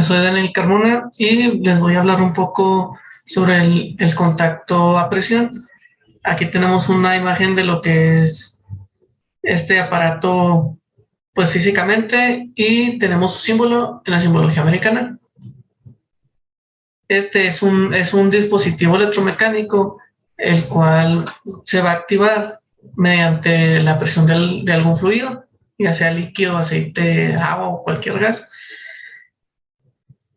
soy Daniel Carmona y les voy a hablar un poco sobre el contacto a presión. Aquí tenemos una imagen de lo que es este aparato, pues físicamente, y tenemos su símbolo en la simbología americana. Este es un dispositivo electromecánico, el cual se va a activar mediante la presión de algún fluido, ya sea líquido, aceite, agua o cualquier gas.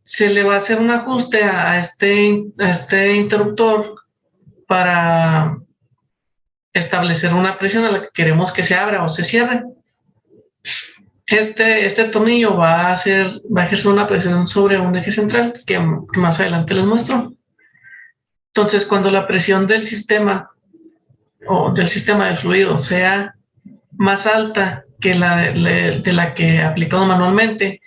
Se le va a hacer un ajuste a este interruptor para establecer una presión a la que queremos que se abra o se cierre. Este tornillo va a ejercer una presión sobre un eje central que más adelante les muestro. Entonces, cuando la presión del sistema o del sistema del fluido sea más alta que de la que ha aplicado manualmente,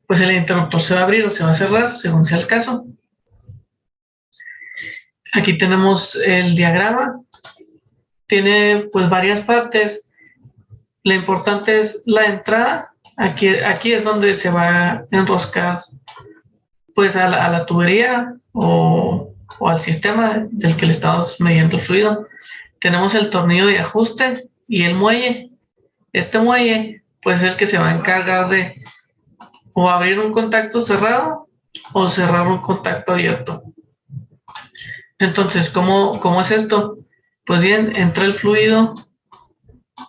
pues el interruptor se va a abrir o se va a cerrar según sea el caso. Aquí tenemos el diagrama. Tiene pues varias partes. Lo importante es la entrada. Aquí es donde se va a enroscar pues a la tubería o al sistema del que le estamos midiendo el fluido. Tenemos el tornillo de ajuste y el muelle. Este muelle pues es el que se va a encargar de o abrir un contacto cerrado o cerrar un contacto abierto. Entonces, ¿cómo es esto? Pues bien, entra el fluido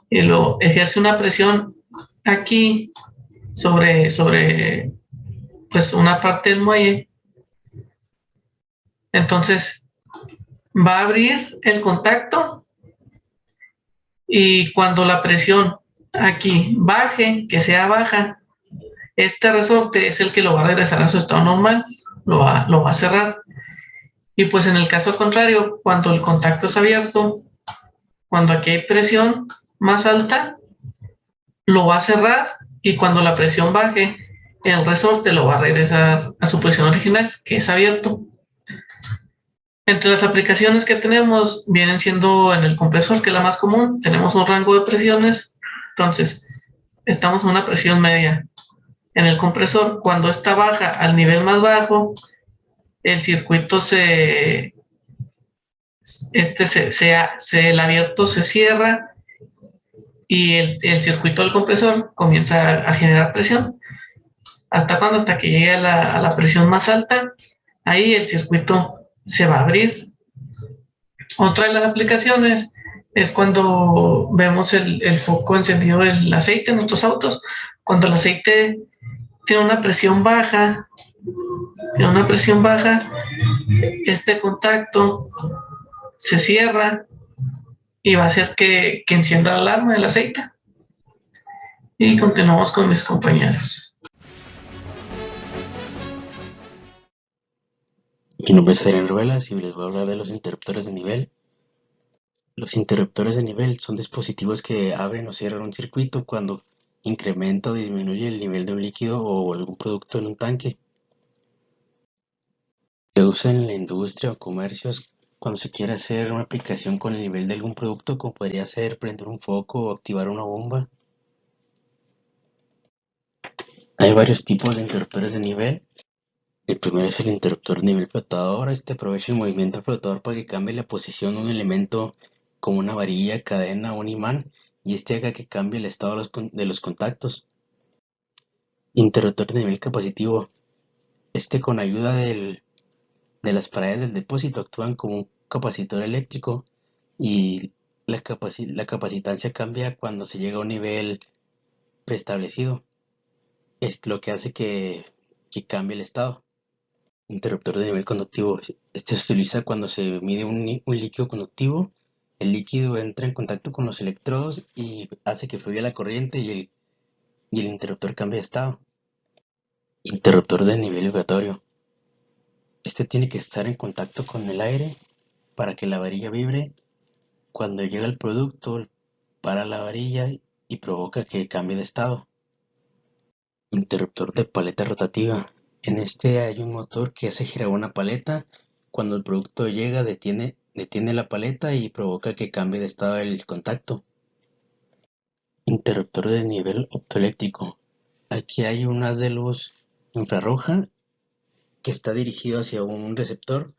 y lo ejerce una presión aquí sobre pues una parte del muelle. Entonces va a abrir el contacto y cuando la presión aquí baje, que sea baja, este resorte es el que lo va a regresar a su estado normal, lo va a cerrar. Y pues en el caso contrario, cuando el contacto es abierto, cuando aquí hay presión más alta, lo va a cerrar y cuando la presión baje, el resorte lo va a regresar a su posición original, que es abierto. Entre las aplicaciones que tenemos vienen siendo en el compresor, que es la más común. Tenemos un rango de presiones. Entonces, estamos en una presión media. En el compresor, cuando está baja al nivel más bajo, el circuito el abierto se cierra y el circuito del compresor comienza a generar presión. ¿Hasta cuándo? Hasta que llegue a la presión más alta. Ahí el circuito se va a abrir. Otra de las aplicaciones es cuando vemos el foco encendido del aceite en nuestros autos. Cuando el aceite tiene una presión baja, este contacto se cierra y va a hacer que encienda la alarma del aceite. Y continuamos con mis compañeros. Mi nombre es Adrián Ruelas y les voy a hablar de los interruptores de nivel. Los interruptores de nivel son dispositivos que abren o cierran un circuito cuando incrementa o disminuye el nivel de un líquido o algún producto en un tanque. Se usa en la industria o comercios cuando se quiere hacer una aplicación con el nivel de algún producto, como podría ser prender un foco o activar una bomba. Hay varios tipos de interruptores de nivel. El primero es el interruptor de nivel flotador. Este aprovecha el movimiento del flotador para que cambie la posición de un elemento como una varilla, cadena o un imán, y este haga que cambie el estado de los contactos. Interruptor de nivel capacitivo. Este, con ayuda de las paredes del depósito, actúan como un capacitor eléctrico y la capacitancia cambia cuando se llega a un nivel preestablecido. Es lo que hace que cambie el estado. Interruptor de nivel conductivo. Este se utiliza cuando se mide un líquido conductivo. El líquido entra en contacto con los electrodos y hace que fluya la corriente y el interruptor cambia de estado. Interruptor de nivel vibratorio. Este tiene que estar en contacto con el aire para que la varilla vibre. Cuando llega el producto, para la varilla y provoca que cambie de estado. Interruptor de paleta rotativa. En este hay un motor que hace girar una paleta. Cuando el producto llega, detiene la paleta y provoca que cambie de estado el contacto. Interruptor de nivel optoeléctrico. Aquí hay un haz de luz infrarroja que está dirigido hacia un receptor.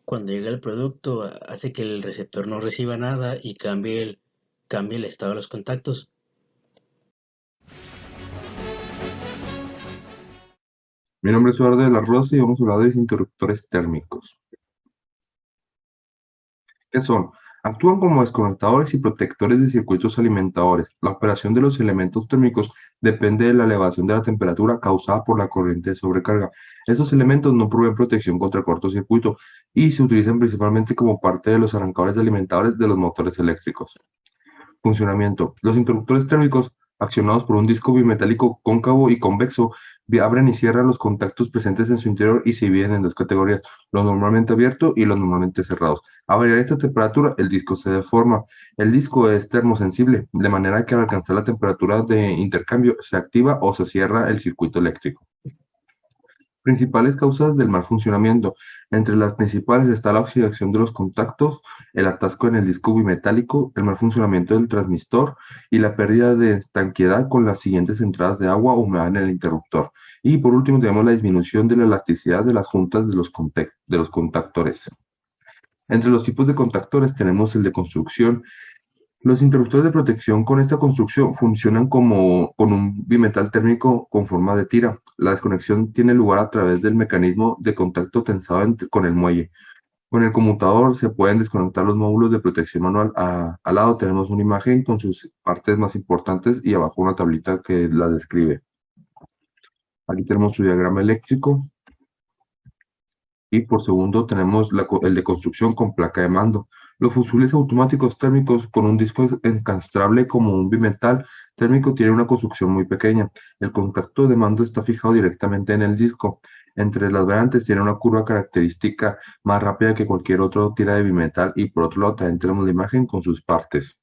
Cuando llega el producto, hace que el receptor no reciba nada y cambie el estado de los contactos. Mi nombre es Eduardo de la Rosa y vamos a hablar de interruptores térmicos. ¿Qué son? Actúan como desconectadores y protectores de circuitos alimentadores. La operación de los elementos térmicos depende de la elevación de la temperatura causada por la corriente de sobrecarga. Estos elementos no proveen protección contra cortocircuito y se utilizan principalmente como parte de los arrancadores alimentadores de los motores eléctricos. Funcionamiento. Los interruptores térmicos, accionados por un disco bimetálico cóncavo y convexo, abren y cierran los contactos presentes en su interior y se dividen en dos categorías, los normalmente abiertos y los normalmente cerrados. A variar esta temperatura, el disco se deforma. El disco es termosensible, de manera que al alcanzar la temperatura de intercambio se activa o se cierra el circuito eléctrico. Principales causas del mal funcionamiento. Entre las principales está la oxidación de los contactos, el atasco en el disco bimetálico, el mal funcionamiento del transmistor y la pérdida de estanqueidad con las siguientes entradas de agua o humedad en el interruptor. Y por último tenemos la disminución de la elasticidad de las juntas de los contactores. Entre los tipos de contactores tenemos el de construcción. Los interruptores de protección con esta construcción funcionan como con un bimetal térmico con forma de tira. La desconexión tiene lugar a través del mecanismo de contacto tensado con el muelle. Con el conmutador se pueden desconectar los módulos de protección manual. Al lado tenemos una imagen con sus partes más importantes y abajo una tablita que las describe. Aquí tenemos su diagrama eléctrico. Y por segundo tenemos el de construcción con placa de mando. Los fusibles automáticos térmicos con un disco encastrable como un bimetal térmico tienen una construcción muy pequeña. El contacto de mando está fijado directamente en el disco. Entre las variantes tiene una curva característica más rápida que cualquier otro tira de bimetal y por otro lado también tenemos la imagen con sus partes.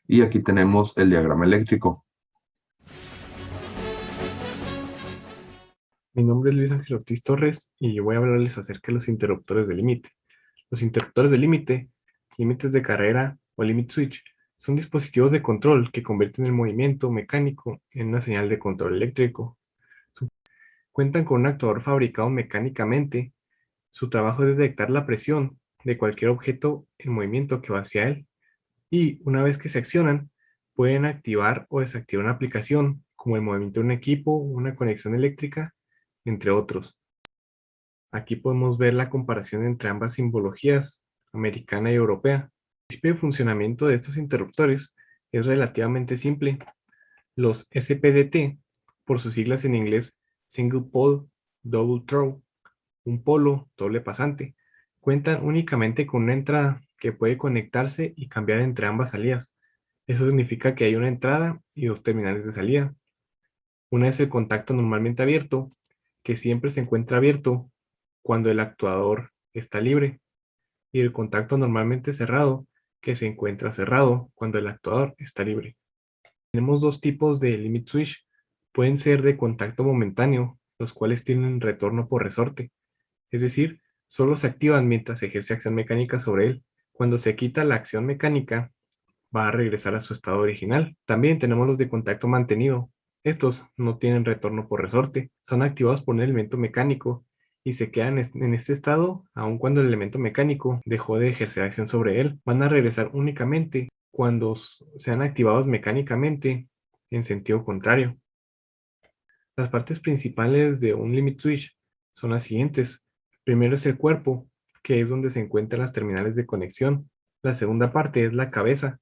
Y aquí tenemos el diagrama eléctrico. Mi nombre es Luis Ángel Ortiz Torres y yo voy a hablarles acerca de los interruptores de límite. Los interruptores de límite, límites de carrera o limit switch, son dispositivos de control que convierten el movimiento mecánico en una señal de control eléctrico. Cuentan con un actuador fabricado mecánicamente. Su trabajo es detectar la presión de cualquier objeto en movimiento que va hacia él. Y una vez que se accionan, pueden activar o desactivar una aplicación, como el movimiento de un equipo, una conexión eléctrica, entre otros. Aquí podemos ver la comparación entre ambas simbologías, americana y europea. El principio de funcionamiento de estos interruptores es relativamente simple. Los SPDT, por sus siglas en inglés Single Pole Double Throw, un polo doble pasante, cuentan únicamente con una entrada que puede conectarse y cambiar entre ambas salidas. Eso significa que hay una entrada y dos terminales de salida. Una es el contacto normalmente abierto, que siempre se encuentra abierto cuando el actuador está libre, y el contacto normalmente cerrado, que se encuentra cerrado cuando el actuador está libre. Tenemos dos tipos de limit switch. Pueden ser de contacto momentáneo, los cuales tienen retorno por resorte, es decir, solo se activan mientras se ejerce acción mecánica sobre él. Cuando se quita la acción mecánica, va a regresar a su estado original. También tenemos los de contacto mantenido. Estos no tienen retorno por resorte, son activados por un elemento mecánico y se quedan en este estado aun cuando el elemento mecánico dejó de ejercer acción sobre él. Van a regresar únicamente cuando sean activados mecánicamente en sentido contrario. Las partes principales de un limit switch son las siguientes. Primero es el cuerpo, que es donde se encuentran las terminales de conexión. La segunda parte es la cabeza,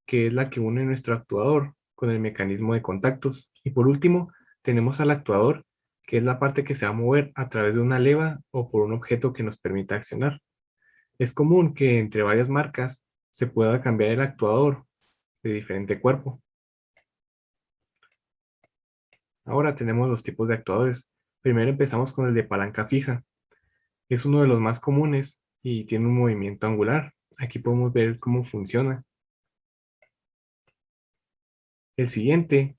que es la que une nuestro actuador con el mecanismo de contactos. Y por último, tenemos al actuador, que es la parte que se va a mover a través de una leva o por un objeto que nos permita accionar. Es común que entre varias marcas se pueda cambiar el actuador de diferente cuerpo. Ahora tenemos los tipos de actuadores. Primero empezamos con el de palanca fija. Es uno de los más comunes y tiene un movimiento angular. Aquí podemos ver cómo funciona. El siguiente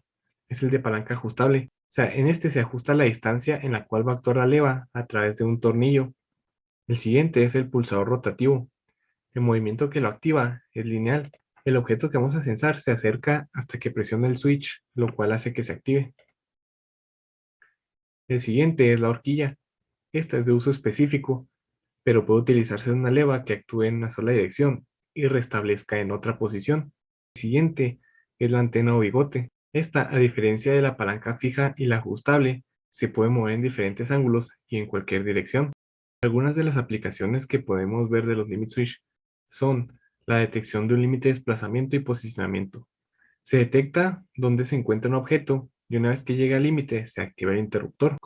es el de palanca ajustable. O sea, en este se ajusta la distancia en la cual va a actuar la leva a través de un tornillo. El siguiente es el pulsador rotativo. El movimiento que lo activa es lineal. El objeto que vamos a censar se acerca hasta que presiona el switch, lo cual hace que se active. El siguiente es la horquilla. Esta es de uso específico, pero puede utilizarse una leva que actúe en una sola dirección y restablezca en otra posición. El siguiente es la antena o bigote. Esta, a diferencia de la palanca fija y la ajustable, se puede mover en diferentes ángulos y en cualquier dirección. Algunas de las aplicaciones que podemos ver de los limit switch son la detección de un límite de desplazamiento y posicionamiento. Se detecta dónde se encuentra un objeto y una vez que llega al límite se activa el interruptor.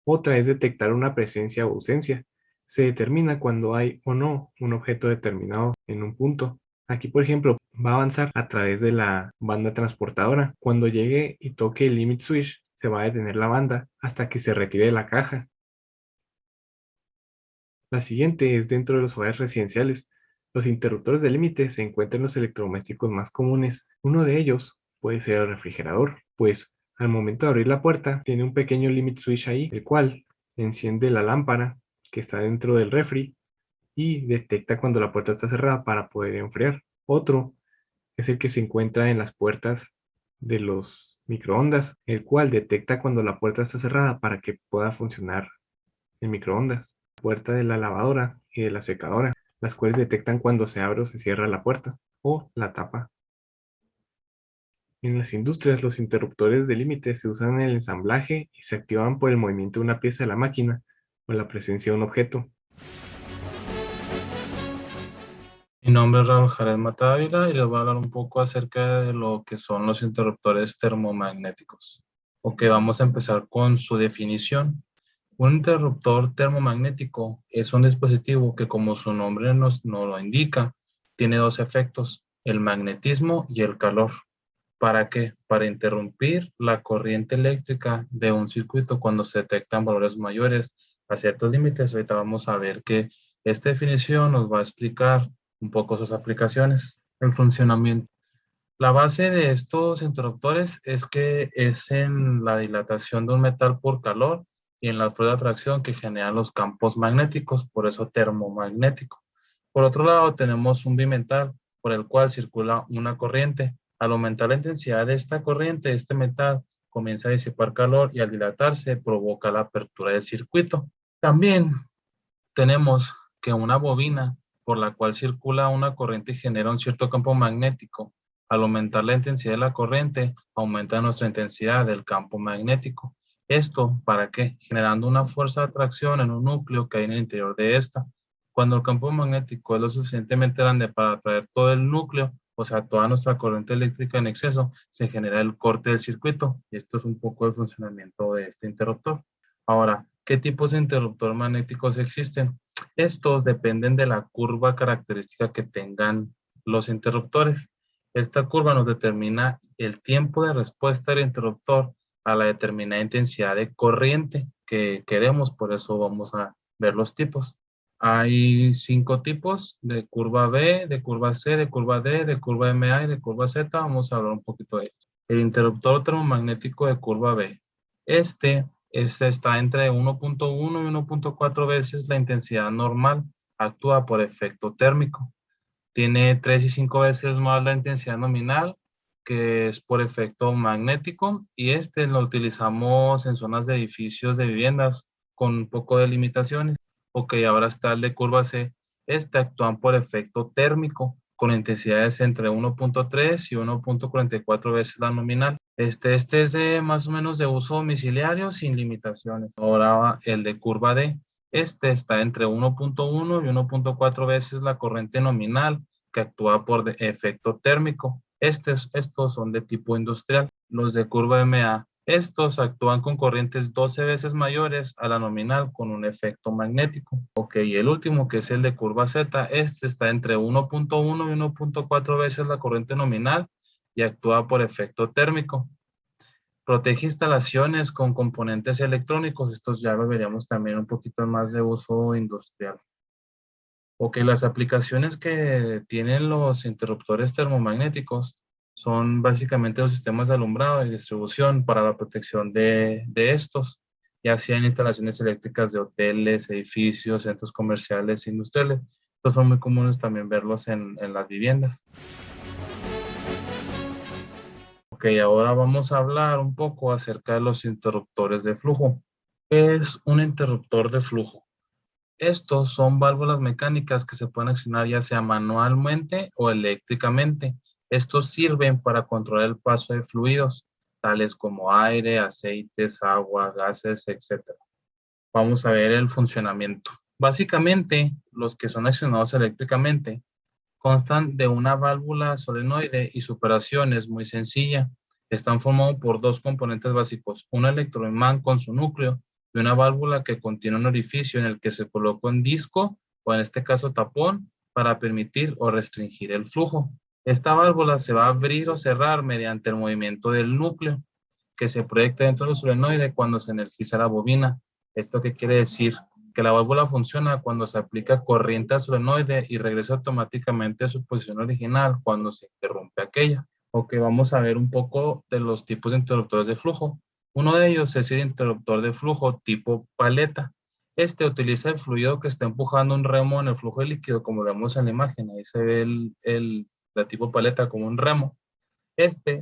Otra es detectar una presencia o ausencia. Se determina cuando hay o no un objeto determinado en un punto. Aquí, por ejemplo, va a avanzar a través de la banda transportadora. Cuando llegue y toque el limit switch, se va a detener la banda hasta que se retire de la caja. La siguiente es dentro de los hogares residenciales. Los interruptores de límite se encuentran en los electrodomésticos más comunes. Uno de ellos puede ser el refrigerador, pues al momento de abrir la puerta tiene un pequeño limit switch ahí, el cual enciende la lámpara que está dentro del refri y detecta cuando la puerta está cerrada para poder enfriar. Otro es el que se encuentra en las puertas de los microondas, el cual detecta cuando la puerta está cerrada para que pueda funcionar el microondas. Puerta de la lavadora y de la secadora, las cuales detectan cuando se abre o se cierra la puerta o la tapa. En las industrias, los interruptores de límite se usan en el ensamblaje y se activan por el movimiento de una pieza de la máquina o la presencia de un objeto. Mi nombre es Raúl Jared Matávila y les voy a hablar un poco acerca de lo que son los interruptores termomagnéticos. Ok, vamos a empezar con su definición. Un interruptor termomagnético es un dispositivo que, como su nombre nos lo indica, tiene dos efectos, el magnetismo y el calor. ¿Para qué? Para interrumpir la corriente eléctrica de un circuito cuando se detectan valores mayores a ciertos límites. Ahorita vamos a ver que esta definición nos va a explicar un poco sus aplicaciones, el funcionamiento. La base de estos interruptores es que es en la dilatación de un metal por calor y en la fuerza de atracción que generan los campos magnéticos, por eso termomagnético. Por otro lado, tenemos un bimetal por el cual circula una corriente. Al aumentar la intensidad de esta corriente, este metal comienza a disipar calor y al dilatarse provoca la apertura del circuito. También tenemos que una bobina por la cual circula una corriente y genera un cierto campo magnético. Al aumentar la intensidad de la corriente, aumenta nuestra intensidad del campo magnético. ¿Esto para qué? Generando una fuerza de atracción en un núcleo que hay en el interior de esta. Cuando el campo magnético es lo suficientemente grande para atraer todo el núcleo, o sea, toda nuestra corriente eléctrica en exceso, se genera el corte del circuito. Y esto es un poco el funcionamiento de este interruptor. Ahora, ¿qué tipos de interruptor magnéticos existen? Estos dependen de la curva característica que tengan los interruptores. Esta curva nos determina el tiempo de respuesta del interruptor a la determinada intensidad de corriente que queremos, por eso vamos a ver los tipos. Hay 5 tipos de curva B, de curva C, de curva D, de curva MA y de curva Z. Vamos a hablar un poquito de ello. El interruptor termomagnético de curva B. Este está entre 1.1 y 1.4 veces la intensidad normal. Actúa por efecto térmico. Tiene 3 y 5 veces más la intensidad nominal, que es por efecto magnético. Y este lo utilizamos en zonas de edificios de viviendas con un poco de limitaciones. Ok, ahora está el de curva C. Este actúan por efecto térmico con intensidades entre 1.3 y 1.44 veces la nominal. Este es de más o menos de uso domiciliario sin limitaciones. Ahora el de curva D. Este está entre 1.1 y 1.4 veces la corriente nominal que actúa por efecto térmico. Estos son de tipo industrial. Los de curva MA. Estos actúan con corrientes 12 veces mayores a la nominal con un efecto magnético. Ok, y el último que es el de curva Z, este está entre 1.1 y 1.4 veces la corriente nominal y actúa por efecto térmico. Protege instalaciones con componentes electrónicos. Estos ya lo veríamos también un poquito más de uso industrial. Ok, las aplicaciones que tienen los interruptores termomagnéticos son básicamente los sistemas de alumbrado y distribución para la protección de estos, ya sea en instalaciones eléctricas de hoteles, edificios, centros comerciales e industriales. Estos son muy comunes también verlos en las viviendas. Ok, ahora vamos a hablar un poco acerca de los interruptores de flujo. ¿Qué es un interruptor de flujo? Estos son válvulas mecánicas que se pueden accionar ya sea manualmente o eléctricamente. Estos sirven para controlar el paso de fluidos, tales como aire, aceites, agua, gases, etc. Vamos a ver el funcionamiento. Básicamente, los que son accionados eléctricamente constan de una válvula solenoide y su operación es muy sencilla. Están formados por dos componentes básicos, un electroimán con su núcleo y una válvula que contiene un orificio en el que se coloca un disco, o en este caso tapón, para permitir o restringir el flujo. Esta válvula se va a abrir o cerrar mediante el movimiento del núcleo, que se proyecta dentro del solenoide cuando se energiza la bobina. ¿Esto qué quiere decir? Que la válvula funciona cuando se aplica corriente al solenoide y regresa automáticamente a su posición original cuando se interrumpe aquella. Ok, vamos a ver un poco de los tipos de interruptores de flujo. Uno de ellos es el interruptor de flujo tipo paleta. Este utiliza el fluido que está empujando un remo en el flujo de líquido, como lo vemos en la imagen. Ahí se ve la tipo paleta como un remo.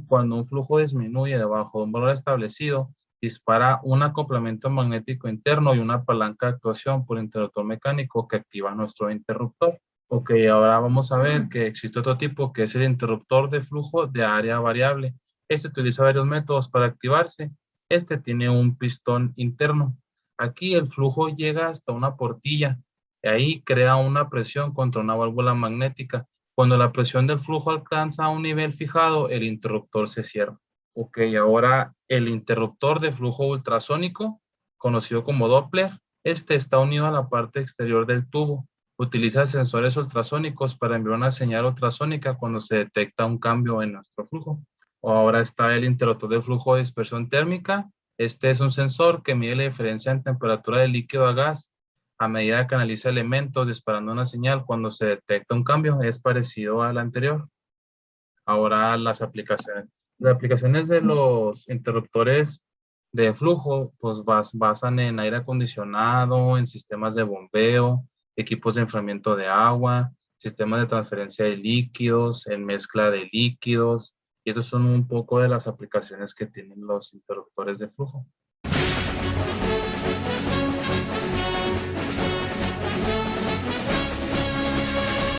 Cuando un flujo disminuye debajo de un valor establecido, dispara un acoplamiento magnético interno y una palanca de actuación por interruptor mecánico que activa nuestro interruptor. Ok, ahora vamos a ver que existe otro tipo que es el interruptor de flujo de área variable. Este utiliza varios métodos para activarse. Este tiene un pistón interno. Aquí el flujo llega hasta una portilla y ahí crea una presión contra una válvula magnética. Cuando la presión del flujo alcanza un nivel fijado, el interruptor se cierra. Ok, ahora el interruptor de flujo ultrasónico, conocido como Doppler, está unido a la parte exterior del tubo. Utiliza sensores ultrasónicos para enviar una señal ultrasónica cuando se detecta un cambio en nuestro flujo. Ahora está el interruptor de flujo de dispersión térmica. Este es un sensor que mide la diferencia en temperatura de líquido a gas a medida que analiza elementos disparando una señal cuando se detecta un cambio. Es parecido al anterior. Ahora las aplicaciones. Las aplicaciones de los interruptores de flujo pues basan en aire acondicionado, en sistemas de bombeo, equipos de enfriamiento de agua, sistemas de transferencia de líquidos, en mezcla de líquidos. Y esas son un poco de las aplicaciones que tienen los interruptores de flujo.